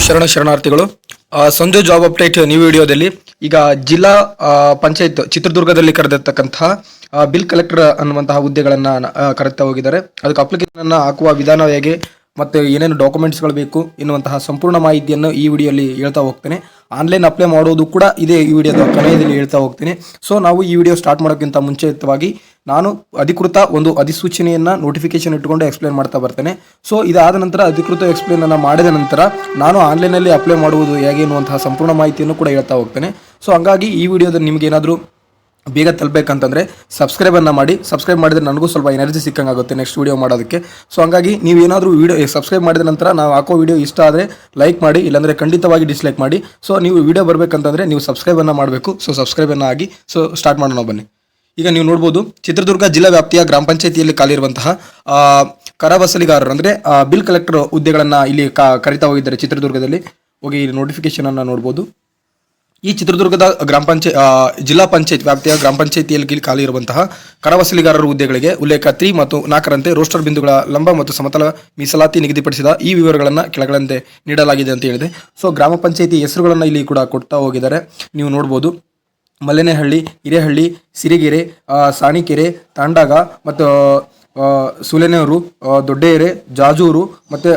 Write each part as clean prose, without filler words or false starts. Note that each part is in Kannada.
ಶರಣಾರ್ಥಿಗಳು. ಸಂಜು ಜಾಬ್ ಅಪ್ಡೇಟ್ ನ್ಯೂ ವಿಡಿಯೋದಲ್ಲಿ ಈಗ ಜಿಲ್ಲಾ ಪಂಚಾಯತ್ ಚಿತ್ರದುರ್ಗದಲ್ಲಿ ಕರೆದಿರ್ತಕ್ಕಂತಹ ಬಿಲ್ ಕಲೆಕ್ಟರ್ ಅನ್ನುವಂತಹ ಹುದ್ದೆಗಳನ್ನ ಕರೆಕ್ತಾ ಹೋಗಿದ್ದಾರೆ. ಅದಕ್ಕೆ ಅಪ್ಲಿಕೇಶನ್ ಅನ್ನ ಹಾಕುವ ವಿಧಾನ ಹೇಗೆ ಮತ್ತೆ ಏನೇನು ಡಾಕ್ಯುಮೆಂಟ್ಸ್ಗಳು ಬೇಕು ಎನ್ನುವಂತಹ ಸಂಪೂರ್ಣ ಮಾಹಿತಿಯನ್ನು ಈ ವಿಡಿಯೋಲಿ ಹೇಳ್ತಾ ಹೋಗ್ತೇನೆ. ಆನ್ಲೈನ್ ಅಪ್ಲೈ ಮಾಡೋದು ಕೂಡ ಇದೇ ಈ ವಿಡಿಯೋದ ಕೊನೆಯಲ್ಲಿ ಹೇಳ್ತಾ ಹೋಗ್ತೀನಿ. ಸೊ ನಾವು ಈ ವಿಡಿಯೋ ಸ್ಟಾರ್ಟ್ ಮಾಡೋಕ್ಕಿಂತ ಮುಂಚಿತವಾಗಿ ನಾನು ಅಧಿಕೃತ ಒಂದು ಅಧಿಸೂಚನೆಯನ್ನ ನೋಟಿಫಿಕೇಶನ್ ಇಟ್ಟುಕೊಂಡು ಎಕ್ಸ್ಪ್ಲೇನ್ ಮಾಡ್ತಾ ಬರ್ತೇನೆ. ಸೊ ಇದಾದ ನಂತರ ಅಧಿಕೃತ ಎಕ್ಸ್ಪ್ಲೇನ್ ಅನ್ನ ಮಾಡಿದ ನಂತರ ನಾನು ಆನ್ಲೈನಲ್ಲಿ ಅಪ್ಲೈ ಮಾಡುವುದು ಹೇಗೆ ಎನ್ನುವಂತಹ ಸಂಪೂರ್ಣ ಮಾಹಿತಿಯನ್ನು ಕೂಡ ಹೇಳ್ತಾ ಹೋಗ್ತೇನೆ. ಸೊ ಹಂಗಾಗಿ ಈ ವಿಡಿಯೋದಲ್ಲಿ ನಿಮ್ಗೆ ಏನಾದರೂ ಬೇಗ ತಲುಪಬೇಕಂತಂದರೆ ಸಬ್ಸ್ಕ್ರೈಬನ್ನು ಮಾಡಿ. ಸಬ್ಸ್ಕ್ರೈಬ್ ಮಾಡಿದರೆ ನನಗೂ ಸ್ವಲ್ಪ ಎನರ್ಜಿ ಸಿಕ್ಕಂಗಾಗುತ್ತೆ ನೆಕ್ಸ್ಟ್ ವೀಡಿಯೋ ಮಾಡೋದಕ್ಕೆ. ಸೊ ಹಂಗಾಗಿ ನೀವೇನಾದರೂ ವಿಡಿಯೋ ಸಬ್ಸ್ಕ್ರೈಬ್ ಮಾಡಿದ ನಂತರ ನಾವು ಹಾಕೋ ವಿಡಿಯೋ ಇಷ್ಟ ಆದರೆ ಲೈಕ್ ಮಾಡಿ, ಇಲ್ಲಾಂದರೆ ಖಂಡಿತವಾಗಿ ಡಿಸ್ಲೈಕ್ ಮಾಡಿ. ಸೊ ನೀವು ವಿಡಿಯೋ ಬರಬೇಕಂತಂದರೆ ನೀವು ಸಬ್ಸ್ಕ್ರೈಬನ್ನು ಮಾಡಬೇಕು. ಸೊ ಸಬ್ಸ್ಕ್ರೈಬನ್ನು ಆಗಿ. ಸೊ ಸ್ಟಾರ್ಟ್ ಮಾಡೋಣ ಬನ್ನಿ. ಈಗ ನೀವು ನೋಡ್ಬೋದು, ಚಿತ್ರದುರ್ಗ ಜಿಲ್ಲಾ ವ್ಯಾಪ್ತಿಯ ಗ್ರಾಮ ಪಂಚಾಯತಿಯಲ್ಲಿ ಖಾಲಿರುವಂತಹ ಕರವಸೂಲಿಗಾರರು ಅಂದರೆ ಬಿಲ್ ಕಲೆಕ್ಟರ್ ಹುದ್ದೆಗಳನ್ನು ಇಲ್ಲಿ ಕರಿತಾ ಹೋಗಿದ್ದಾರೆ. ಚಿತ್ರದುರ್ಗದಲ್ಲಿ ಹೋಗಿ ನೋಟಿಫಿಕೇಶನ್ ಅನ್ನು ನೋಡ್ಬೋದು. ಈ ಚಿತ್ರದುರ್ಗದ ಜಿಲ್ಲಾ ಪಂಚಾಯತ್ ವ್ಯಾಪ್ತಿಯ ಗ್ರಾಮ ಪಂಚಾಯತಿಯಲ್ಲಿ ಖಾಲಿ ಇರುವಂತಹ ಕರವಸೂಲಿಗಾರರ ಹುದ್ದೆಗಳಿಗೆ ಉಲ್ಲೇಖ 3 ಮತ್ತು 4ರಂತೆ ರೋಸ್ಟರ್ ಬಿಂದುಗಳ ಲಂಬ ಮತ್ತು ಸಮತಲ ಮೀಸಲಾತಿ ನಿಗದಿಪಡಿಸಿದ ಈ ವಿವರಗಳನ್ನು ಕೆಳಗಳಂತೆ ನೀಡಲಾಗಿದೆ ಅಂತ ಹೇಳಿದೆ. ಸೊ ಗ್ರಾಮ ಪಂಚಾಯತಿ ಹೆಸರುಗಳನ್ನು ಇಲ್ಲಿ ಕೂಡ ಕೊಡ್ತಾ ಹೋಗಿದ್ದಾರೆ. ನೀವು ನೋಡ್ಬೋದು, ಮಲ್ಲೇನಹಳ್ಳಿ, ಹಿರೇಹಳ್ಳಿ, ಸಿರಿಗೆರೆ, ಸಾಣಿಕೆರೆ, ತಾಂಡಾಗ ಮತ್ತು ಸುಲೆನೂರು, ದೊಡ್ಡೇರೆ, ಜಾಜೂರು ಮತ್ತು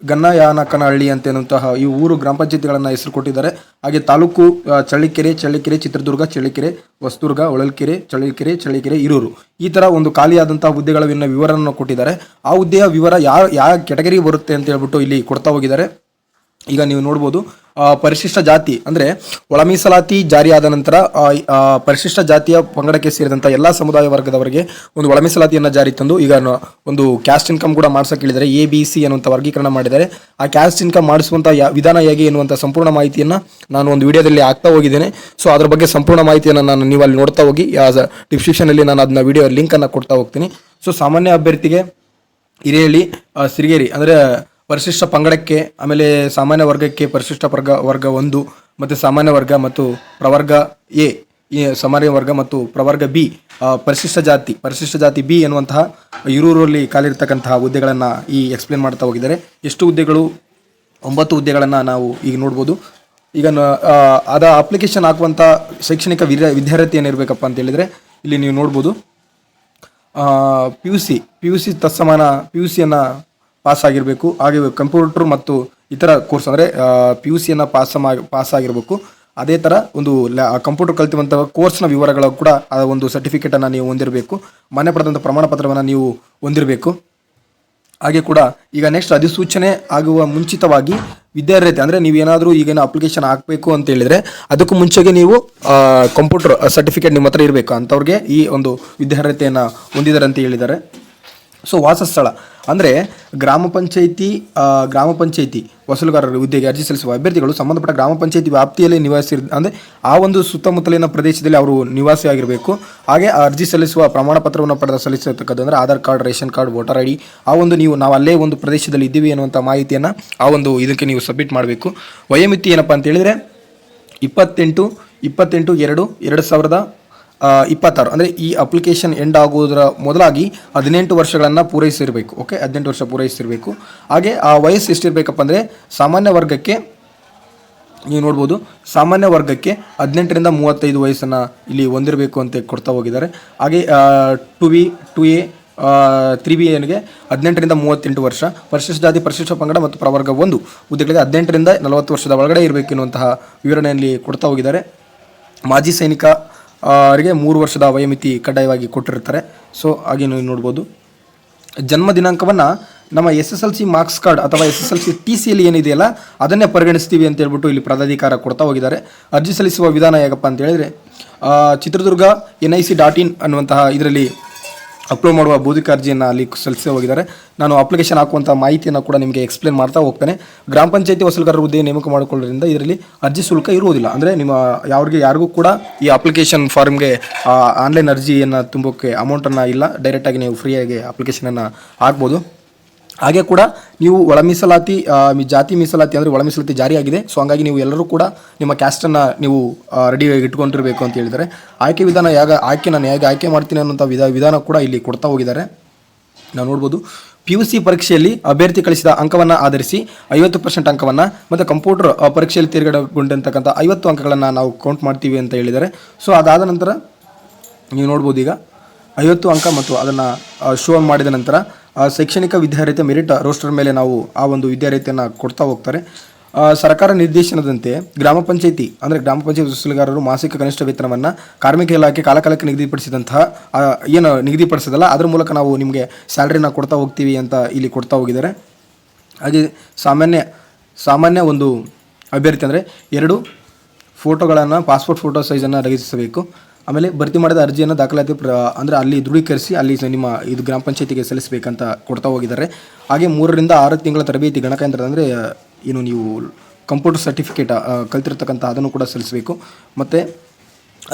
ಗನ್ನಯಾನಕನಹಳ್ಳಿ ಅಂತೇನಂತಹ ಈ ಊರು ಗ್ರಾಮ ಪಂಚಾಯತಿಗಳನ್ನು ಹೆಸರು ಕೊಟ್ಟಿದ್ದಾರೆ. ಹಾಗೆ ತಾಲೂಕು ಚಳ್ಳಕೆರೆ, ಚಿತ್ರದುರ್ಗ, ಚಳ್ಳಕೆರೆ, ಹೊಸದುರ್ಗ, ಹೊಳಲ್ಕೆರೆ, ಚಳ್ಳಕೆರೆ, ಹಿರೂರು, ಈ ಥರ ಒಂದು ಖಾಲಿಯಾದಂತಹ ಹುದ್ದೆಗಳ ವಿವರವನ್ನು ಕೊಟ್ಟಿದ್ದಾರೆ. ಆ ಹುದ್ದೆಯ ವಿವರ ಯಾವ ಕೆಟಗರಿ ಬರುತ್ತೆ ಅಂತ ಹೇಳ್ಬಿಟ್ಟು ಇಲ್ಲಿ ಕೊಡ್ತಾ ಹೋಗಿದ್ದಾರೆ. ಈಗ ನೀವು ನೋಡ್ಬೋದು, ಪರಿಶಿಷ್ಟ ಜಾತಿ ಅಂದರೆ ಒಳ ಮೀಸಲಾತಿ ಜಾರಿಯಾದ ನಂತರ ಪರಿಶಿಷ್ಟ ಜಾತಿಯ ಪಂಗಡಕ್ಕೆ ಸೇರಿದಂಥ ಎಲ್ಲ ಸಮುದಾಯ ವರ್ಗದವರಿಗೆ ಒಂದು ಒಳ ಮೀಸಲಾತಿಯನ್ನು ಜಾರಿ ತಂದು ಈಗ ಒಂದು ಕ್ಯಾಸ್ಟ್ ಇನ್ಕಮ್ ಕೂಡ ಮಾಡ್ಸೋಕೆ ಹೇಳಿದ್ದಾರೆ. ABC ಅನ್ನುವಂಥ ವರ್ಗೀಕರಣ ಮಾಡಿದ್ದಾರೆ. ಆ ಕ್ಯಾಸ್ಟ್ ಇನ್ಕಮ್ ಮಾಡಿಸುವಂಥ ವಿಧಾನ ಹೇಗೆ ಎನ್ನುವಂಥ ಸಂಪೂರ್ಣ ಮಾಹಿತಿಯನ್ನು ನಾನು ಒಂದು ವಿಡಿಯೋದಲ್ಲಿ ಹಾಕ್ತಾ ಹೋಗಿದ್ದೇನೆ. ಸೊ ಅದ್ರ ಬಗ್ಗೆ ಸಂಪೂರ್ಣ ಮಾಹಿತಿಯನ್ನು ನೀವು ಅಲ್ಲಿ ನೋಡ್ತಾ ಹೋಗಿ. ಡಿಸ್ಕ್ರಿಪ್ಷನಲ್ಲಿ ನಾನು ಅದನ್ನ ವಿಡಿಯೋ ಲಿಂಕನ್ನು ಕೊಡ್ತಾ ಹೋಗ್ತೀನಿ. ಸೊ ಸಾಮಾನ್ಯ ಅಭ್ಯರ್ಥಿಗೆ ಹಿರೇಹಳ್ಳಿ, ಸಿರಿಗೇರಿ ಅಂದರೆ ಪರಿಶಿಷ್ಟ ಪಂಗಡಕ್ಕೆ, ಆಮೇಲೆ ಸಾಮಾನ್ಯ ವರ್ಗಕ್ಕೆ ಪರಿಶಿಷ್ಟ ವರ್ಗ 1 ಮತ್ತು ಸಾಮಾನ್ಯ ವರ್ಗ ಮತ್ತು ಪ್ರವರ್ಗ A, ಈ ಸಾಮಾನ್ಯ ವರ್ಗ ಮತ್ತು ಪ್ರವರ್ಗ B, ಪರಿಶಿಷ್ಟ ಜಾತಿ B ಎನ್ನುವಂತಹ ಹಿರೂರಲ್ಲಿ ಖಾಲಿರ್ತಕ್ಕಂತಹ ಹುದ್ದೆಗಳನ್ನು ಈ ಎಕ್ಸ್ಪ್ಲೇನ್ ಮಾಡ್ತಾ ಹೋಗಿದ್ದಾರೆ. ಎಷ್ಟು ಹುದ್ದೆಗಳು? 9 ಹುದ್ದೆಗಳನ್ನು ನಾವು ಈಗ ನೋಡ್ಬೋದು. ಈಗ ಅದ ಅಪ್ಲಿಕೇಶನ್ ಹಾಕುವಂಥ ಶೈಕ್ಷಣಿಕ ವಿದ್ಯಾರ್ಥಿ ಏನಿರಬೇಕಪ್ಪ ಅಂತ ಹೇಳಿದರೆ ಇಲ್ಲಿ ನೀವು ನೋಡ್ಬೋದು, PUC ತತ್ಸಮಾನ PUCಯನ್ನು ಪಾಸ್ ಆಗಿರಬೇಕು. ಹಾಗೆ ಕಂಪ್ಯೂಟರ್ ಮತ್ತು ಇತರ ಕೋರ್ಸ್ ಅಂದರೆ PUCಯನ್ನು ಪಾಸ್ ಆಗಿರಬೇಕು. ಅದೇ ಥರ ಒಂದು ಕಂಪ್ಯೂಟರ್ ಕಲಿತುವಂಥ ಕೋರ್ಸ್ನ ವಿವರಗಳು ಕೂಡ ಆ ಒಂದು ಸರ್ಟಿಫಿಕೇಟನ್ನು ನೀವು ಹೊಂದಿರಬೇಕು. ಮಾನ್ಯ ಪಡೆದಂಥ ಪ್ರಮಾಣ ಪತ್ರವನ್ನು ನೀವು ಹೊಂದಿರಬೇಕು. ಹಾಗೆ ಕೂಡ ಈಗ ನೆಕ್ಸ್ಟ್ ಅಧಿಸೂಚನೆ ಆಗುವ ಮುಂಚಿತವಾಗಿ ವಿದ್ಯಾರ್ಥಿ ಅಂದರೆ ನೀವೇನಾದರೂ ಈಗೇನು ಅಪ್ಲಿಕೇಶನ್ ಹಾಕಬೇಕು ಅಂತ ಹೇಳಿದರೆ ಅದಕ್ಕೂ ಮುಂಚೆಗೆ ನೀವು ಕಂಪ್ಯೂಟರ್ ಸರ್ಟಿಫಿಕೇಟ್ ನಿಮ್ಮ ಹತ್ರ ಇರಬೇಕು. ಅಂಥವ್ರಿಗೆ ಈ ಒಂದು ವಿದ್ಯಾರ್ಹತೆಯನ್ನು ಹೊಂದಿದ್ದಾರೆ ಅಂತ ಹೇಳಿದ್ದಾರೆ. ಸೊ ವಾಸಸ್ಥಳ ಅಂದರೆ ಗ್ರಾಮ ಪಂಚಾಯಿತಿ ವಸೂಲುಗಾರರ ಹುದ್ದೆಗೆ ಅರ್ಜಿ ಸಲ್ಲಿಸುವ ಅಭ್ಯರ್ಥಿಗಳು ಸಂಬಂಧಪಟ್ಟ ಗ್ರಾಮ ಪಂಚಾಯಿತಿ ವ್ಯಾಪ್ತಿಯಲ್ಲಿ ಅಂದರೆ ಆ ಒಂದು ಸುತ್ತಮುತ್ತಲಿನ ಪ್ರದೇಶದಲ್ಲಿ ಅವರು ನಿವಾಸಿಯಾಗಿರಬೇಕು. ಹಾಗೆ ಅರ್ಜಿ ಸಲ್ಲಿಸುವ ಪ್ರಮಾಣ ಪತ್ರವನ್ನು ಪಡೆದ ಸಲ್ಲಿಸತಕ್ಕದ್ದು ಅಂದರೆ Aadhaar card, ration card, voter ID, ಆ ಒಂದು ನಾವು ಅಲ್ಲೇ ಒಂದು ಪ್ರದೇಶದಲ್ಲಿ ಇದ್ದೀವಿ ಅನ್ನುವಂಥ ಮಾಹಿತಿಯನ್ನು ಆ ಒಂದು ಇದಕ್ಕೆ ನೀವು ಸಬ್ಮಿಟ್ ಮಾಡಬೇಕು. ವಯೋಮಿತಿ ಏನಪ್ಪ ಅಂತ ಹೇಳಿದರೆ 28/2/2026 ಅಂದರೆ ಈ ಅಪ್ಲಿಕೇಶನ್ ಎಂಡ್ ಆಗುವುದರ ಮೊದಲಾಗಿ 18 ವರ್ಷಗಳನ್ನು ಪೂರೈಸಿರಬೇಕು. ಓಕೆ, 18 ವರ್ಷ ಪೂರೈಸಿರಬೇಕು. ಹಾಗೆ ಆ ವಯಸ್ಸು ಎಷ್ಟಿರಬೇಕಪ್ಪ ಅಂದರೆ ಸಾಮಾನ್ಯ ವರ್ಗಕ್ಕೆ ನೀವು ನೋಡ್ಬೋದು, ಸಾಮಾನ್ಯ ವರ್ಗಕ್ಕೆ 18ರಿಂದ 35 ವಯಸ್ಸನ್ನು ಇಲ್ಲಿ ಹೊಂದಿರಬೇಕು ಅಂತ ಕೊಡ್ತಾ ಹೋಗಿದ್ದಾರೆ. ಹಾಗೆ 2B 2A 3Bಗೆ 18ರಿಂದ 38 ವರ್ಷ, ಪರಿಶಿಷ್ಟ ಜಾತಿ, ಪರಿಶಿಷ್ಟ ಪಂಗಡ ಮತ್ತು ಪ್ರವರ್ಗ 1 ಹುದ್ದೆಗಳಿಗೆ 18ರಿಂದ 40 ವರ್ಷದ ಒಳಗಡೆ ಇರಬೇಕು ಎನ್ನುವಂತಹ ವಿವರಣೆಯಲ್ಲಿ ಕೊಡ್ತಾ ಹೋಗಿದ್ದಾರೆ. ಮಾಜಿ ಸೈನಿಕ ಅವರಿಗೆ 3 ವರ್ಷದ ವಯೋಮಿತಿ ಕಡ್ಡಾಯವಾಗಿ ಕೊಟ್ಟಿರ್ತಾರೆ. ಸೊ ಹಾಗೆ ನೀವು ನೋಡ್ಬೋದು, ಜನ್ಮ ದಿನಾಂಕವನ್ನು ನಮ್ಮ SSLC ಮಾರ್ಕ್ಸ್ ಕಾರ್ಡ್ ಅಥವಾ SSLC TCಯಲ್ಲಿ ಏನಿದೆಯಲ್ಲ ಅದನ್ನೇ ಪರಿಗಣಿಸ್ತೀವಿ ಅಂತ ಹೇಳ್ಬಿಟ್ಟು ಇಲ್ಲಿ ಪದಾಧಿಕಾರ ಕೊಡ್ತಾ ಹೋಗಿದ್ದಾರೆ. ಅರ್ಜಿ ಸಲ್ಲಿಸುವ ವಿಧಾನ ಹೇಗಪ್ಪ ಅಂತ ಹೇಳಿದರೆ ಚಿತ್ರದುರ್ಗ NIC.in ಅನ್ನುವಂತಹ ಇದರಲ್ಲಿ ಅಪ್ಲೋಡ್ ಮಾಡುವ ಬೌದ್ಧಿಕ ಅರ್ಜಿಯನ್ನು ಅಲ್ಲಿ ಸಲ್ಲಿಸಿ ಹೋಗಿದ್ದಾರೆ. ನಾನು ಅಪ್ಲಿಕೇಶನ್ ಹಾಕುವಂಥ ಮಾಹಿತಿಯನ್ನು ಕೂಡ ನಿಮಗೆ ಎಕ್ಸ್ಪ್ಲೇನ್ ಮಾಡ್ತಾ ಹೋಗ್ತೇನೆ. ಗ್ರಾಮ ಪಂಚಾಯತಿ ವಸೂಲುಗಾರರ ಹುದ್ದೆ ನೇಮಕ ಮಾಡಿಕೊಳ್ಳೋದ್ರಿಂದ ಇದರಲ್ಲಿ ಅರ್ಜಿ ಶುಲ್ಕ ಇರುವುದಿಲ್ಲ. ಅಂದರೆ ಯಾರಿಗೂ ಕೂಡ ಈ ಅಪ್ಲಿಕೇಶನ್ ಫಾರ್ಮ್ಗೆ ಆನ್ಲೈನ್ ಅರ್ಜಿಯನ್ನು ತುಂಬೋಕ್ಕೆ ಅಮೌಂಟನ್ನು ಇಲ್ಲ, ಡೈರೆಕ್ಟಾಗಿ ನೀವು ಫ್ರೀಯಾಗಿ ಅಪ್ಲಿಕೇಶನನ್ನು ಹಾಕ್ಬೋದು. ಹಾಗೆ ಕೂಡ ನೀವು ಒಳ ಮೀಸಲಾತಿ ಜಾತಿ ಮೀಸಲಾತಿ ಅಂದರೆ ಒಳ ಮೀಸಲಾತಿ ಜಾರಿಯಾಗಿದೆ. ಸೊ ಹಂಗಾಗಿ ನೀವು ಎಲ್ಲರೂ ಕೂಡ ನಿಮ್ಮ ಕ್ಯಾಸ್ಟನ್ನು ನೀವು ರೆಡಿಯಾಗಿ ಇಟ್ಕೊಂಡಿರಬೇಕು ಅಂತ ಹೇಳಿದ್ದಾರೆ. ಆಯ್ಕೆ ವಿಧಾನ ನಾನು ಹೇಗೆ ಆಯ್ಕೆ ಮಾಡ್ತೀನಿ ಅನ್ನೋಂಥ ವಿಧಾನ ಕೂಡ ಇಲ್ಲಿ ಕೊಡ್ತಾ ಹೋಗಿದ್ದಾರೆ. ನಾವು ನೋಡ್ಬೋದು, PUC ಪರೀಕ್ಷೆಯಲ್ಲಿ ಅಭ್ಯರ್ಥಿ ಕಳಿಸಿದ ಅಂಕವನ್ನು ಆಧರಿಸಿ 50% ಅಂಕವನ್ನು ಮತ್ತು ಕಂಪ್ಯೂಟರ್ ಪರೀಕ್ಷೆಯಲ್ಲಿ ತೇರ್ಗಡೆಗೊಂಡಂತಕ್ಕಂಥ 50 ಅಂಕಗಳನ್ನು ನಾವು ಕೌಂಟ್ ಮಾಡ್ತೀವಿ ಅಂತ ಹೇಳಿದ್ದಾರೆ. ಸೊ ಅದಾದ ನಂತರ ನೀವು ನೋಡ್ಬೋದು ಈಗ 50 ಅಂಕ ಮತ್ತು ಅದನ್ನು ಶೋ ಮಾಡಿದ ನಂತರ ಶೈಕ್ಷಣಿಕ ವಿದ್ಯಾರ್ಹತೆ ಮೆರಿಟ್ ರೋಸ್ಟರ್ ಮೇಲೆ ನಾವು ಆ ಒಂದು ವಿದ್ಯಾರ್ಹತೆಯನ್ನು ಕೊಡ್ತಾ ಹೋಗ್ತಾರೆ. ಸರ್ಕಾರ ನಿರ್ದೇಶನದಂತೆ ಗ್ರಾಮ ಪಂಚಾಯತಿ ವಸೂಲಿಗಾರರು ಮಾಸಿಕ ಕನಿಷ್ಠ ವೇತನವನ್ನು ಕಾರ್ಮಿಕ ಇಲಾಖೆ ಕಾಲಕಾಲಕ್ಕೆ ನಿಗದಿಪಡಿಸಿದಂತಹ ಏನು ನಿಗದಿಪಡಿಸೋದಲ್ಲ ಅದರ ಮೂಲಕ ನಾವು ನಿಮಗೆ ಸ್ಯಾಲ್ರಿನ ಕೊಡ್ತಾ ಹೋಗ್ತೀವಿ ಅಂತ ಇಲ್ಲಿ ಕೊಡ್ತಾ ಹೋಗಿದ್ದಾರೆ. ಹಾಗೆ ಸಾಮಾನ್ಯ ಒಂದು ಅಭ್ಯರ್ಥಿ ಅಂದರೆ 2 ಫೋಟೋಗಳನ್ನು ಪಾಸ್ಪೋರ್ಟ್ ಫೋಟೋ ಸೈಜನ್ನು ಲಗತ್ತಿಸಬೇಕು. ಆಮೇಲೆ ಭರ್ತಿ ಮಾಡಿದ ಅರ್ಜಿಯನ್ನು ದಾಖಲಾತಿ ಅಂದರೆ ಅಲ್ಲಿ ದೃಢೀಕರಿಸಿ ಅಲ್ಲಿ ನಿಮ್ಮ ಇದು ಗ್ರಾಮ ಪಂಚಾಯತಿಗೆ ಸಲ್ಲಿಸಬೇಕಂತ ಕೊಡ್ತಾ ಹೋಗಿದ್ದಾರೆ. ಹಾಗೆ 3 ರಿಂದ 6 ತಿಂಗಳ ತರಬೇತಿ ಗಣಕಯಂತ್ರ ಅಂದರೆ ಏನು ನೀವು ಕಂಪ್ಯೂಟರ್ ಸರ್ಟಿಫಿಕೇಟ್ ಕಲ್ತಿರ್ತಕ್ಕಂಥ ಅದನ್ನು ಕೂಡ ಸಲ್ಲಿಸಬೇಕು. ಮತ್ತು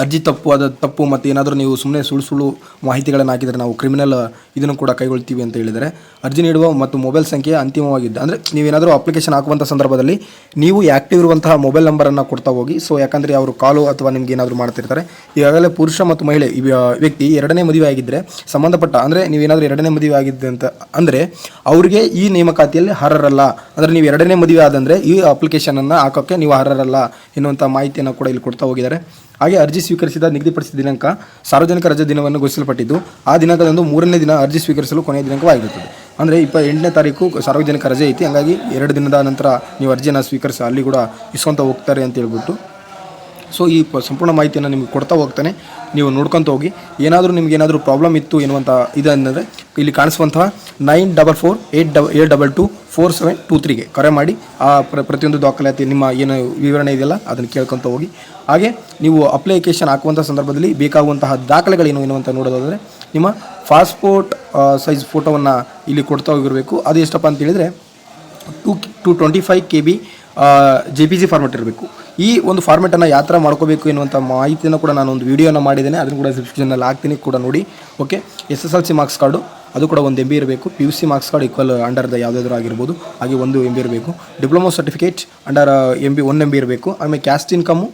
ಅರ್ಜಿ ತಪ್ಪು ಮತ್ತು ಏನಾದರೂ ನೀವು ಸುಮ್ಮನೆ ಸುಳ್ಳು ಮಾಹಿತಿಗಳನ್ನು ಹಾಕಿದರೆ ನಾವು ಕ್ರಿಮಿನಲ್ ಇದನ್ನು ಕೂಡ ಕೈಗೊಳ್ತೀವಿ ಅಂತ ಹೇಳಿದರೆ. ಅರ್ಜಿ ನೀಡುವ ಮತ್ತು ಮೊಬೈಲ್ ಸಂಖ್ಯೆ ಅಂತಿಮವಾಗಿದ್ದು ಅಂದರೆ ನೀವೇನಾದರೂ ಅಪ್ಲಿಕೇಶನ್ ಹಾಕುವಂಥ ಸಂದರ್ಭದಲ್ಲಿ ನೀವು ಆ್ಯಕ್ಟಿವ್ ಇರುವಂತಹ ಮೊಬೈಲ್ ನಂಬರನ್ನು ಕೊಡ್ತಾ ಹೋಗಿ. ಸೊ ಯಾಕಂದರೆ ಅವರು ಕಾಲು ಅಥವಾ ನಿಮ್ಗೆ ಏನಾದರೂ ಮಾಡ್ತಿರ್ತಾರೆ. ಈಗಾಗಲೇ ಪುರುಷ ಮತ್ತು ಮಹಿಳೆ ವ್ಯಕ್ತಿ 2ನೇ ಮದುವೆ ಆಗಿದ್ದರೆ ಸಂಬಂಧಪಟ್ಟ ಅಂದರೆ ನೀವೇನಾದರೂ 2ನೇ ಮದುವೆ ಆಗಿದ್ದೆ ಅಂತ ಅಂದರೆ ಅವರಿಗೆ ಈ ನೇಮಕಾತಿಯಲ್ಲಿ ಅರ್ಹರಲ್ಲ. ಅಂದರೆ ನೀವು 2ನೇ ಮದುವೆ ಆದಂದರೆ ಈ ಅಪ್ಲಿಕೇಶನನ್ನು ಹಾಕೋಕ್ಕೆ ನೀವು ಅರ್ಹರಲ್ಲ ಎನ್ನುವಂಥ ಮಾಹಿತಿಯನ್ನು ಕೂಡ ಇಲ್ಲಿ ಕೊಡ್ತಾ ಹೋಗಿದ್ದಾರೆ. ಹಾಗೆ ಅರ್ಜಿ ಸ್ವೀಕರಿಸಿದ ನಿಗದಿಪಡಿಸಿದ ದಿನಾಂಕ ಸಾರ್ವಜನಿಕ ರಜೆ ದಿನವನ್ನು ಘೋಷಿಸಲ್ಪಟ್ಟಿದ್ದು ಆ ದಿನಾಂಕದಂದು 3ನೇ ದಿನ ಅರ್ಜಿ ಸ್ವೀಕರಿಸಲು ಕೊನೆಯ ದಿನಾಂಕವಾಗಿರುತ್ತದೆ. ಅಂದರೆ 28ನೇ ತಾರೀಕು ಸಾರ್ವಜನಿಕ ರಜೆ ಐತಿ. ಹಾಗಾಗಿ 2 ದಿನದ ನಂತರ ನೀವು ಅರ್ಜಿಯನ್ನು ಸ್ವೀಕರಿಸಿ ಅಲ್ಲಿ ಕೂಡ ಇಸ್ಕೊತ ಹೋಗ್ತಾರೆ ಅಂತ ಹೇಳ್ಬಿಟ್ಟು. ಸೊ ಈ ಸಂಪೂರ್ಣ ಮಾಹಿತಿಯನ್ನು ನಿಮಗೆ ಕೊಡ್ತಾ ಹೋಗ್ತಾನೆ, ನೀವು ನೋಡ್ಕೊತ ಹೋಗಿ. ನಿಮಗೇನಾದರೂ ಪ್ರಾಬ್ಲಮ್ ಇತ್ತು ಎನ್ನುವಂಥ ಇದನ್ನಂದರೆ ಇಲ್ಲಿ ಕಾಣಿಸುವಂತಹ 9448224723ಗೆ ಕರೆ ಮಾಡಿ ಆ ಪ್ರತಿಯೊಂದು ದಾಖಲಾತಿ ನಿಮ್ಮ ಏನು ವಿವರಣೆ ಇದೆಯಲ್ಲ ಅದನ್ನು ಕೇಳ್ಕೊತ ಹೋಗಿ. ಹಾಗೆ ನೀವು ಅಪ್ಲಿಕೇಶನ್ ಹಾಕುವಂಥ ಸಂದರ್ಭದಲ್ಲಿ ಬೇಕಾಗುವಂತಹ ದಾಖಲೆಗಳೇನು ಎನ್ನುವಂಥ ನೋಡೋದಾದರೆ ನಿಮ್ಮ ಪಾಸ್ಪೋರ್ಟ್ ಸೈಜ್ ಫೋಟೋವನ್ನು ಇಲ್ಲಿ ಕೊಡ್ತಾ ಹೋಗಿರಬೇಕು. ಅದು ಎಷ್ಟಪ್ಪ ಅಂತ ಹೇಳಿದರೆ 225 KB JPG ಫಾರ್ಮೆಟ್ ಇರಬೇಕು. ಈ ಒಂದು ಫಾರ್ಮೆಟನ್ನು ಯಾವ ಥರ ಮಾಡ್ಕೋಬೇಕು ಎನ್ನುವಂಥ ಮಾಹಿತಿಯನ್ನು ಕೂಡ ನಾನು ಒಂದು ವೀಡಿಯೋನ ಮಾಡಿದ್ದೇನೆ, ಅದನ್ನು ಕೂಡ ಡಿಸ್ಕ್ರಿಪ್ಷನಲ್ಲಿ ಹಾಕ್ತೀನಿ ಕೂಡ ನೋಡಿ. ಓಕೆ, SSLC ಮಾರ್ಕ್ಸ್ ಕಾರ್ಡು ಅದು ಕೂಡ 1 MB ಇರಬೇಕು. PUC ಮಾರ್ಕ್ಸ್ ಕಾರ್ಡ್ ಈಕ್ವಲ್ ಅಂಡರ್ದ ಯಾವುದಾದ್ರೂ ಆಗಿರ್ಬೋದು, ಹಾಗೆ 1 MB ಇರಬೇಕು. ಡಿಪ್ಲೊಮಾ ಸರ್ಟಿಫಿಕೇಟ್ ಅಂಡರ್ 1 MB ಇರಬೇಕು. ಆಮೇಲೆ ಕ್ಯಾಸ್ಟ್ ಇನ್ಕಮು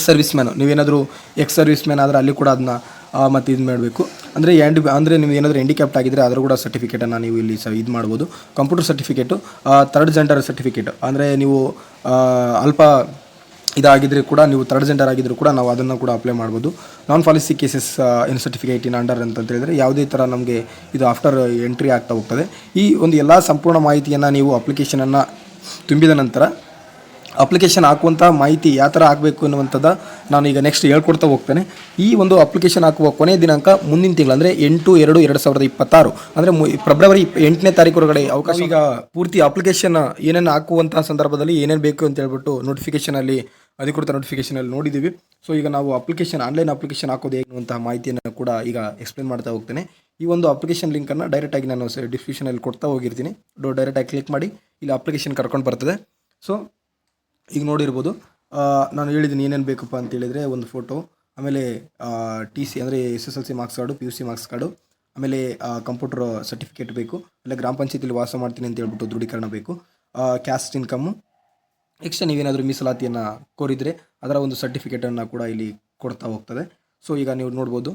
ಸರ್ವಿಸ್ ಮ್ಯಾನು, ನೀವೇನಾದರೂ ಸರ್ವಿಸ್ ಮ್ಯಾನ್ ಆದರೆ ಅಲ್ಲಿ ಕೂಡ ಅದನ್ನ ಮತ್ತು ಇದು ಮಾಡಬೇಕು. ಅಂದರೆ ನೀವು ಏನಾದರೂ ಹ್ಯಾಂಡಿಕ್ಯಾಪ್ಟ್ ಆಗಿದ್ದರೆ ಅದರ ಕೂಡ ಸರ್ಟಿಫಿಕೇಟನ್ನು ನೀವು ಇಲ್ಲಿ ಇದು ಮಾಡ್ಬೋದು. Computer certificate, 3rd gender certificate ಅಂದರೆ ನೀವು ಅಲ್ಪ ಇದಾಗಿದ್ದರೆ ಕೂಡ ನೀವು 3rd ಜೆಂಡರ್ ಆಗಿದ್ದರೂ ಕೂಡ ನಾವು ಅದನ್ನು ಕೂಡ ಅಪ್ಲೈ ಮಾಡ್ಬೋದು. Non policy cases in certificate in under ಅಂತ ಹೇಳಿದರೆ ಯಾವುದೇ ಥರ ನಮಗೆ ಇದು ಆಫ್ಟರ್ ಎಂಟ್ರಿ ಆಗ್ತಾ ಹೋಗ್ತದೆ. ಈ ಒಂದು ಎಲ್ಲ ಸಂಪೂರ್ಣ ಮಾಹಿತಿಯನ್ನು ನೀವು ಅಪ್ಲಿಕೇಶನನ್ನು ತುಂಬಿದ ನಂತರ ಅಪ್ಲಿಕೇಶನ್ ಹಾಕುವಂಥ ಮಾಹಿತಿ ಯಾವ ಥರ ಹಾಕಬೇಕು ಅನ್ನುವಂಥದ್ದು ನಾನು ಈಗ ನೆಕ್ಸ್ಟ್ ಹೇಳ್ಕೊಡ್ತಾ ಹೋಗ್ತೇನೆ. ಈ ಒಂದು ಅಪ್ಲಿಕೇಶನ್ ಹಾಕುವ ಕೊನೆಯ ದಿನಾಂಕ ಮುಂದಿನ ತಿಂಗಳು ಅಂದರೆ 8/2/2026 ಅಂದರೆ ಫೆಬ್ರವರಿ 8ನೇ ತಾರೀಕುವರೆಗೆ ಅವಕಾಶ. ಈಗ ಪೂರ್ತಿ ಅಪ್ಲಿಕೇಶನ್ ಏನೇನು ಹಾಕುವಂಥ ಸಂದರ್ಭದಲ್ಲಿ ಏನೇನು ಬೇಕು ಅಂತ ಹೇಳ್ಬಿಟ್ಟು ನೋಟಿಫಿಕೇಷನಲ್ಲಿ ಅಧಿಕೃತ ನೋಟಿಫಿಕೇಷನಲ್ಲಿ ನೋಡಿದ್ದೀವಿ. ಸೊ ಈಗ ನಾವು ಆನ್ಲೈನ್ ಅಪ್ಲಿಕೇಶನ್ ಹಾಕೋದು ಹೇಗೆ ಅನ್ನುವಂಥ ಮಾಹಿತಿಯನ್ನು ಕೂಡ ಈಗ ಎಕ್ಸ್ಪ್ಲೇನ್ ಮಾಡ್ತಾ ಹೋಗ್ತೇನೆ. ಈ ಒಂದು ಅಪ್ಲಿಕೇಶನ್ ಲಿಂಕನ್ನು ಡೈರೆಕ್ಟಾಗಿ ನಾನು ಡಿಸ್ಕ್ರಿಪ್ಷನಲ್ಲಿ ಕೊಡ್ತಾ ಹೋಗಿರ್ತೀನಿ. ಡೈರೆಕ್ಟಾಗಿ ಕ್ಲಿಕ್ ಮಾಡಿ ಇಲ್ಲಿ ಅಪ್ಲಿಕೇಶನ್ ಕರ್ಕೊಂಡು ಬರ್ತದೆ. ಸೊ ಈಗ ನೋಡಿರ್ಬೋದು, ನಾನು ಹೇಳಿದ್ದೀನಿ ಏನೇನು ಬೇಕಪ್ಪ ಅಂತ ಹೇಳಿದರೆ ಒಂದು ಫೋಟೋ, ಆಮೇಲೆ TC ಅಂದರೆ SSLC marks card, PUC marks card, ಆಮೇಲೆ ಕಂಪ್ಯೂಟರ್ ಸರ್ಟಿಫಿಕೇಟ್ ಬೇಕು, ಆಮೇಲೆ ಗ್ರಾಮ ಪಂಚಾಯತಿಯಲ್ಲಿ ವಾಸ ಮಾಡ್ತೀನಿ ಅಂತ ಹೇಳ್ಬಿಟ್ಟು ದೃಢೀಕರಣ ಬೇಕು, ಕ್ಯಾಸ್ಟ್ ಇನ್ಕಮ್ಮು, ಎಕ್ಸ್ಟ್ರಾ ನೀವೇನಾದರೂ ಮೀಸಲಾತಿಯನ್ನು ಕೋರಿದರೆ ಅದರ ಒಂದು ಸರ್ಟಿಫಿಕೇಟನ್ನು ಕೂಡ ಇಲ್ಲಿ ಕೊಡ್ತಾ ಹೋಗ್ತದೆ. ಸೊ ಈಗ ನೀವು ನೋಡ್ಬೋದು,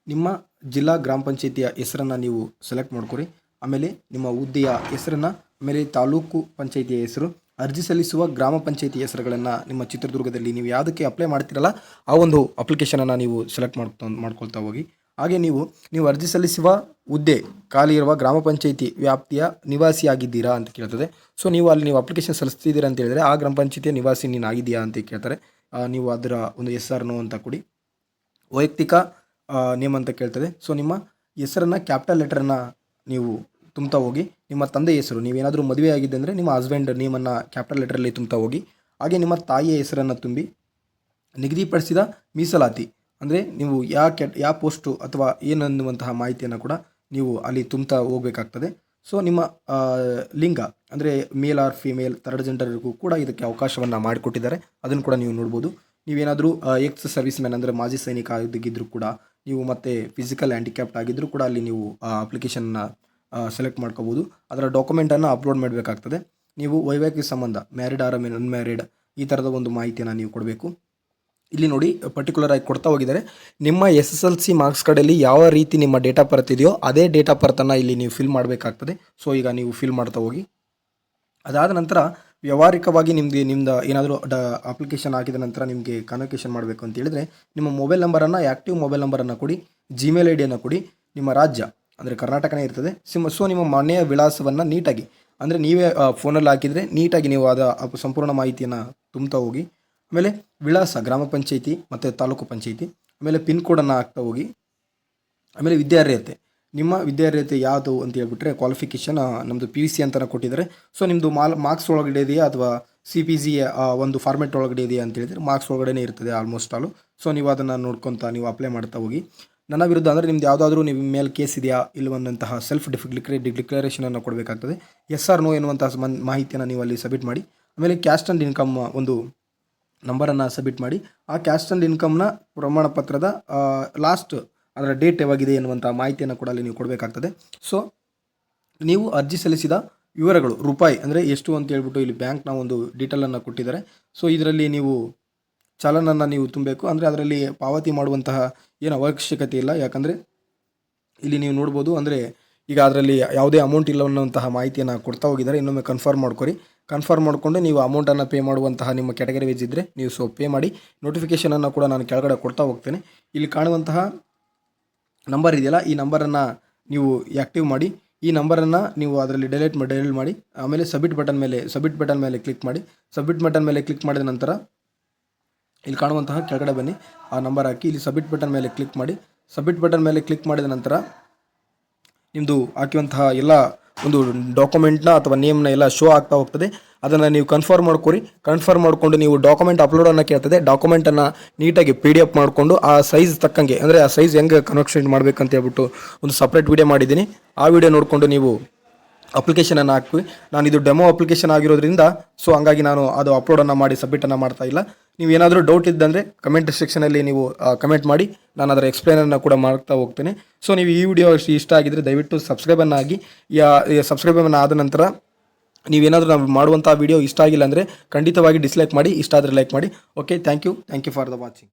ನಿಮ್ಮ ಜಿಲ್ಲಾ ಗ್ರಾಮ ಪಂಚಾಯತಿಯ ಹೆಸರನ್ನು ನೀವು ಸೆಲೆಕ್ಟ್ ಮಾಡ್ಕೊರಿ. ಆಮೇಲೆ ನಿಮ್ಮ ಹುದ್ದೆಯ ಹೆಸರನ್ನು, ಆಮೇಲೆ ತಾಲೂಕು ಪಂಚಾಯತಿಯ ಹೆಸರು, ಅರ್ಜಿ ಸಲ್ಲಿಸುವ ಗ್ರಾಮ ಪಂಚಾಯತಿ ಹೆಸರುಗಳನ್ನು ನಿಮ್ಮ ಚಿತ್ರದುರ್ಗದಲ್ಲಿ ನೀವು ಯಾವುದಕ್ಕೆ ಅಪ್ಲೈ ಮಾಡ್ತೀರಲ್ಲ ಆ ಒಂದು ಅಪ್ಲಿಕೇಶನನ್ನು ನೀವು ಸೆಲೆಕ್ಟ್ ಮಾಡ್ಕೊಳ್ತಾ ಹೋಗಿ. ಹಾಗೆ ನೀವು ಅರ್ಜಿ ಸಲ್ಲಿಸುವ ಹುದ್ದೆ ಖಾಲಿ ಇರುವ ಗ್ರಾಮ ಪಂಚಾಯತಿ ವ್ಯಾಪ್ತಿಯ ನಿವಾಸಿಯಾಗಿದ್ದೀರಾ ಅಂತ ಕೇಳ್ತದೆ. ಸೊ ನೀವು ಅಪ್ಲಿಕೇಶನ್ ಸಲ್ಲಿಸ್ತಿದ್ದೀರಾ ಅಂತ ಹೇಳಿದರೆ ಆ ಗ್ರಾಮ ಪಂಚಾಯತಿಯ ನಿವಾಸಿ ನೀನು ಆಗಿದೆಯಾ ಅಂತ ಕೇಳ್ತಾರೆ. ನೀವು ಅದರ ಒಂದು SR/No ಅಂತ ಕೊಡಿ. ವೈಯಕ್ತಿಕ ನೇಮ್ ಅಂತ ಕೇಳ್ತದೆ. ಸೊ ನಿಮ್ಮ ಹೆಸರನ್ನು ಕ್ಯಾಪಿಟಲ್ ಲೆಟರನ್ನು ನೀವು ತುಂಬ್ತಾ ಹೋಗಿ. ನಿಮ್ಮ ತಂದೆ ಹೆಸರು, ನೀವೇನಾದರೂ ಮದುವೆ ಆಗಿದೆ ಅಂದರೆ ನಿಮ್ಮ ಹಸ್ಬೆಂಡ್ ನೇಮನ್ನು ಕ್ಯಾಪಿಟಲ್ ಲೆಟರಲ್ಲಿ ತುಂಬ್ತಾ ಹೋಗಿ. ಹಾಗೆ ನಿಮ್ಮ ತಾಯಿಯ ಹೆಸರನ್ನು ತುಂಬಿ ನಿಗದಿಪಡಿಸಿದ ಮೀಸಲಾತಿ ಅಂದರೆ ನೀವು ಯಾವ ಪೋಸ್ಟು ಅಥವಾ ಏನನ್ನುವಂತಹ ಮಾಹಿತಿಯನ್ನು ಕೂಡ ನೀವು ಅಲ್ಲಿ ತುಂಬ್ತಾ ಹೋಗಬೇಕಾಗ್ತದೆ. ಸೊ ನಿಮ್ಮ ಲಿಂಗ ಅಂದರೆ ಮೇಲ್ ಆರ್ ಫಿಮೇಲ್ 3rd ಜೆಂಡರ್ಗೂ ಕೂಡ ಇದಕ್ಕೆ ಅವಕಾಶವನ್ನು ಮಾಡಿಕೊಟ್ಟಿದ್ದಾರೆ. ಅದನ್ನು ಕೂಡ ನೀವು ನೋಡ್ಬೋದು. ನೀವೇನಾದರೂ ಸರ್ವಿಸ್ ಮ್ಯಾನ್ ಅಂದರೆ ಮಾಜಿ ಸೈನಿಕ ಆಗಿದ್ದರೂ ಕೂಡ ನೀವು ಮತ್ತು ಫಿಸಿಕಲ್ ಹ್ಯಾಂಡಿಕ್ಯಾಪ್ಟ್ ಆಗಿದ್ದರೂ ಕೂಡ ಅಲ್ಲಿ ನೀವು ಅಪ್ಲಿಕೇಶನ್ನ ಸೆಲೆಕ್ಟ್ ಮಾಡ್ಕೋಬೋದು. ಅದರ ಡಾಕ್ಯುಮೆಂಟನ್ನು ಅಪ್ಲೋಡ್ ಮಾಡಬೇಕಾಗ್ತದೆ. ನೀವು ವೈವಾಹಿಕ ಸಂಬಂಧ ಮ್ಯಾರಿಡ್ ಆರ್ ಅನ್ಮ್ಯಾರಿಡ್ ಈ ಥರದ ಒಂದು ಮಾಹಿತಿಯನ್ನು ನೀವು ಕೊಡಬೇಕು. ಇಲ್ಲಿ ನೋಡಿ ಪರ್ಟಿಕ್ಯುಲರ್ ಆಗಿ ಕೊಡ್ತಾ ಹೋಗಿದ್ದಾರೆ. ನಿಮ್ಮ SSLC ಮಾರ್ಕ್ಸ್ ಕಾರ್ಡಲ್ಲಿ ಯಾವ ರೀತಿ ನಿಮ್ಮ ಡೇಟ್ ಆಫ್ ಬರ್ತ್ ಇದೆಯೋ ಅದೇ ಡೇಟ್ ಆಫ್ ಬರ್ತನ್ನು ಇಲ್ಲಿ ನೀವು ಫಿಲ್ ಮಾಡಬೇಕಾಗ್ತದೆ. ಸೊ ಈಗ ನೀವು ಫಿಲ್ ಮಾಡ್ತಾ ಹೋಗಿ. ಅದಾದ ನಂತರ ವ್ಯವಹಾರಿಕವಾಗಿ ನಿಮ್ದು ಏನಾದರೂ ಅಪ್ಲಿಕೇಶನ್ ಹಾಕಿದ ನಂತರ ನಿಮಗೆ ಕನ್ವೊಕೇಷನ್ ಮಾಡಬೇಕು ಅಂತ ಹೇಳಿದರೆ ನಿಮ್ಮ ಮೊಬೈಲ್ ನಂಬರನ್ನು, ಆ್ಯಕ್ಟಿವ್ ಮೊಬೈಲ್ ನಂಬರನ್ನು ಕೊಡಿ, ಜಿಮೇಲ್ ID ಕೊಡಿ, ನಿಮ್ಮ ರಾಜ್ಯ ಅಂದರೆ ಕರ್ನಾಟಕನೇ ಇರ್ತದೆ. ಸೊ ನಿಮ್ಮ ಮನೆಯ ವಿಳಾಸವನ್ನು ನೀಟಾಗಿ ಅಂದರೆ ನೀವೇ ಫೋನಲ್ಲಿ ಹಾಕಿದರೆ ನೀಟಾಗಿ ನೀವು ಸಂಪೂರ್ಣ ಮಾಹಿತಿಯನ್ನು ತುಂಬ್ತಾ ಹೋಗಿ. ಆಮೇಲೆ ವಿಳಾಸ ಗ್ರಾಮ ಪಂಚಾಯಿತಿ ಮತ್ತು ತಾಲೂಕು ಪಂಚಾಯಿತಿ, ಆಮೇಲೆ ಪಿನ್ ಕೋಡನ್ನು ಹಾಕ್ತಾ ಹೋಗಿ. ಆಮೇಲೆ ವಿದ್ಯಾರ್ಹತೆ, ನಿಮ್ಮ ವಿದ್ಯಾರ್ಹತೆ ಯಾವುದು ಅಂತ ಹೇಳ್ಬಿಟ್ರೆ ಕ್ವಾಲಿಫಿಕೇಷನ್ ನಮ್ಮದು PUC ಅಂತ ಕೊಟ್ಟಿದ್ದಾರೆ. ಸೊ ನಿಮ್ಮದು ಮಾರ್ಕ್ಸ್ ಒಳಗಡೆ ಇದೆಯಾ ಅಥವಾ CPG ಒಂದು ಫಾರ್ಮೆಟ್ ಒಳಗಡೆ ಇದೆಯಾ ಅಂತ ಹೇಳಿದರೆ ಮಾರ್ಕ್ಸ್ ಒಳಗಡೆ ಇರ್ತದೆ ಆಲ್ಮೋಸ್ಟ್ ಆಲು. ಸೊ ನೀವು ಅದನ್ನು ನೋಡ್ಕೊತ ನೀವು ಅಪ್ಲೈ ಮಾಡ್ತಾ ಹೋಗಿ. ನನ್ನ ವಿರುದ್ಧ ಅಂದರೆ ನಿಮ್ದು ಯಾವುದಾದ್ರೂ ನಿಮ್ಮ ಮೇಲೆ ಕೇಸ್ ಇದೆಯಾ ಇಲ್ಲವಂತಹ ಸೆಲ್ಫ್ ಡಿಕ್ಲರೇಷನನ್ನು ಕೊಡಬೇಕಾಗ್ತದೆ. ಎಸ್ ಆರ್ ನೋ ಎನ್ನುವಂತಹ ಮಾಹಿತಿಯನ್ನು ನೀವು ಅಲ್ಲಿ ಸಬ್ಮಿಟ್ ಮಾಡಿ. ಆಮೇಲೆ ಕ್ಯಾಸ್ಟ್ ಆ್ಯಂಡ್ ಇನ್ಕಮ್ ಒಂದು ನಂಬರನ್ನು ಸಬ್ಮಿಟ್ ಮಾಡಿ. ಆ ಕ್ಯಾಸ್ಟ್ ಆ್ಯಂಡ್ ಇನ್ಕಮ್ನ ಪ್ರಮಾಣ ಪತ್ರದ ಲಾಸ್ಟ್ ಅದರ ಡೇಟ್ ಯಾವಾಗಿದೆ ಎನ್ನುವಂಥ ಮಾಹಿತಿಯನ್ನು ಕೂಡ ಅಲ್ಲಿ ನೀವು ಕೊಡಬೇಕಾಗ್ತದೆ. ಸೊ ನೀವು ಅರ್ಜಿ ಸಲ್ಲಿಸಿದ ವಿವರಗಳು ರೂಪಾಯಿ ಅಂದರೆ ಎಷ್ಟು ಅಂತ ಹೇಳ್ಬಿಟ್ಟು ಇಲ್ಲಿ ಬ್ಯಾಂಕ್ನ ಒಂದು ಡೀಟೇಲನ್ನು ಕೊಟ್ಟಿದ್ದಾರೆ. ಸೊ ಇದರಲ್ಲಿ ನೀವು ಚಲನನ್ನು ನೀವು ತುಂಬಬೇಕು. ಅಂದರೆ ಅದರಲ್ಲಿ ಪಾವತಿ ಮಾಡುವಂತಹ ಏನು ಅವಶ್ಯಕತೆ ಇಲ್ಲ. ಯಾಕಂದರೆ ಇಲ್ಲಿ ನೀವು ನೋಡ್ಬೋದು ಅಂದರೆ ಈಗ ಅದರಲ್ಲಿ ಯಾವುದೇ ಅಮೌಂಟ್ ಇಲ್ಲ ಅನ್ನುವಂತಹ ಮಾಹಿತಿಯನ್ನು ಕೊಡ್ತಾ ಹೋಗಿದ್ದಾರೆ. ಇನ್ನೊಮ್ಮೆ ಕನ್ಫರ್ಮ್ ಮಾಡ್ಕೊರಿ. ಕನ್ಫರ್ಮ್ ಮಾಡಿಕೊಂಡು ನೀವು ಅಮೌಂಟನ್ನು ಪೇ ಮಾಡುವಂತಹ ನಿಮ್ಮ ಕ್ಯಾಟಗರಿ ವೈಸ್ ಇದ್ದರೆ ನೀವು ಪೇ ಮಾಡಿ. ನೋಟಿಫಿಕೇಷನನ್ನು ಕೂಡ ನಾನು ಕೆಳಗಡೆ ಕೊಡ್ತಾ ಹೋಗ್ತೇನೆ. ಇಲ್ಲಿ ಕಾಣುವಂತಹ ನಂಬರ್ ಇದೆಯಲ್ಲ, ಈ ನಂಬರನ್ನು ನೀವು ಆ್ಯಕ್ಟಿವ್ ಮಾಡಿ. ಈ ನಂಬರನ್ನು ನೀವು ಅದರಲ್ಲಿ ಡೈಲ್ ಮಾಡಿ. ಆಮೇಲೆ ಸಬ್ಮಿಟ್ ಬಟನ್ ಮೇಲೆ ಕ್ಲಿಕ್ ಮಾಡಿ. ಸಬ್ಮಿಟ್ ಬಟನ್ ಮೇಲೆ ಕ್ಲಿಕ್ ಮಾಡಿದ ನಂತರ ಇಲ್ಲಿ ಕಾಣುವಂತಹ ಕೆಳಗಡೆ ಬನ್ನಿ, ಆ ನಂಬರ್ ಹಾಕಿ ಇಲ್ಲಿ ಸಬ್ಮಿಟ್ ಬಟನ್ ಮೇಲೆ ಕ್ಲಿಕ್ ಮಾಡಿ. ಸಬ್ಮಿಟ್ ಬಟನ್ ಮೇಲೆ ಕ್ಲಿಕ್ ಮಾಡಿದ ನಂತರ ನಿಮ್ಮದು ಹಾಕಿರುವಂತಹ ಎಲ್ಲ ಒಂದು ಡಾಕ್ಯುಮೆಂಟ್ನ ಅಥವಾ ನೇಮ್ನ ಎಲ್ಲ ಶೋ ಆಗ್ತಾ ಹೋಗ್ತದೆ. ಅದನ್ನು ನೀವು ಕನ್ಫರ್ಮ್ ಮಾಡ್ಕೊರಿ. ಕನ್ಫರ್ಮ್ ಮಾಡಿಕೊಂಡು ನೀವು ಡಾಕ್ಯುಮೆಂಟ್ ಅಪ್ಲೋಡನ್ನು ಕೇಳ್ತದೆ. ಡಾಕ್ಯುಮೆಂಟನ್ನು ನೀಟಾಗಿ PDF ಮಾಡಿಕೊಂಡು ಆ ಸೈಜ್ ತಕ್ಕಂಗೆ ಅಂದರೆ ಆ ಸೈಜ್ ಹೆಂಗೆ ಕನ್ವರ್ಷನ್ ಮಾಡಬೇಕಂತ ಹೇಳ್ಬಿಟ್ಟು ಒಂದು ಸಪ್ರೇಟ್ ವಿಡಿಯೋ ಮಾಡಿದ್ದೀನಿ. ಆ ವಿಡಿಯೋ ನೋಡಿಕೊಂಡು ನೀವು ಅಪ್ಲಿಕೇಶನನ್ನು ಹಾಕಿ. ನಾನು ಇದು ಡೆಮೋ ಅಪ್ಲಿಕೇಶನ್ ಆಗಿರೋದ್ರಿಂದ ಸೊ ಹಂಗಾಗಿ ನಾನು ಅದು ಅಪ್ಲೋಡನ್ನು ಮಾಡಿ ಸಬ್ಮಿಟನ್ನು ಮಾಡ್ತಾ ಇಲ್ಲ. ನೀವು ಏನಾದರೂ ಡೌಟ್ ಇದ್ದಂದರೆ ಕಮೆಂಟ್ ಸೆಕ್ಷನಲ್ಲಿ ನೀವು ಕಮೆಂಟ್ ಮಾಡಿ, ನಾನು ಅದರ ಎಕ್ಸ್ಪ್ಲೇನನ್ನು ಕೂಡ ಮಾಡ್ತಾ ಹೋಗ್ತೇನೆ. ಸೊ ನೀವು ಈ ವಿಡಿಯೋ ಇಷ್ಟ ಆಗಿದ್ದರೆ ದಯವಿಟ್ಟು ಸಬ್ಸ್ಕ್ರೈಬನ್ನು ಆಗಿ. ಸಬ್ಸ್ಕ್ರೈಬನ್ನು ಆದ ನಂತರ ನೀವೇನಾದರೂ ನಾವು ಮಾಡುವಂಥ ವಿಡಿಯೋ ಇಷ್ಟ ಆಗಿಲ್ಲ ಅಂದರೆ ಖಂಡಿತವಾಗಿ ಡಿಸ್ಲೈಕ್ ಮಾಡಿ, ಇಷ್ಟ ಆದರೆ ಲೈಕ್ ಮಾಡಿ. Okay, thank you for the watching.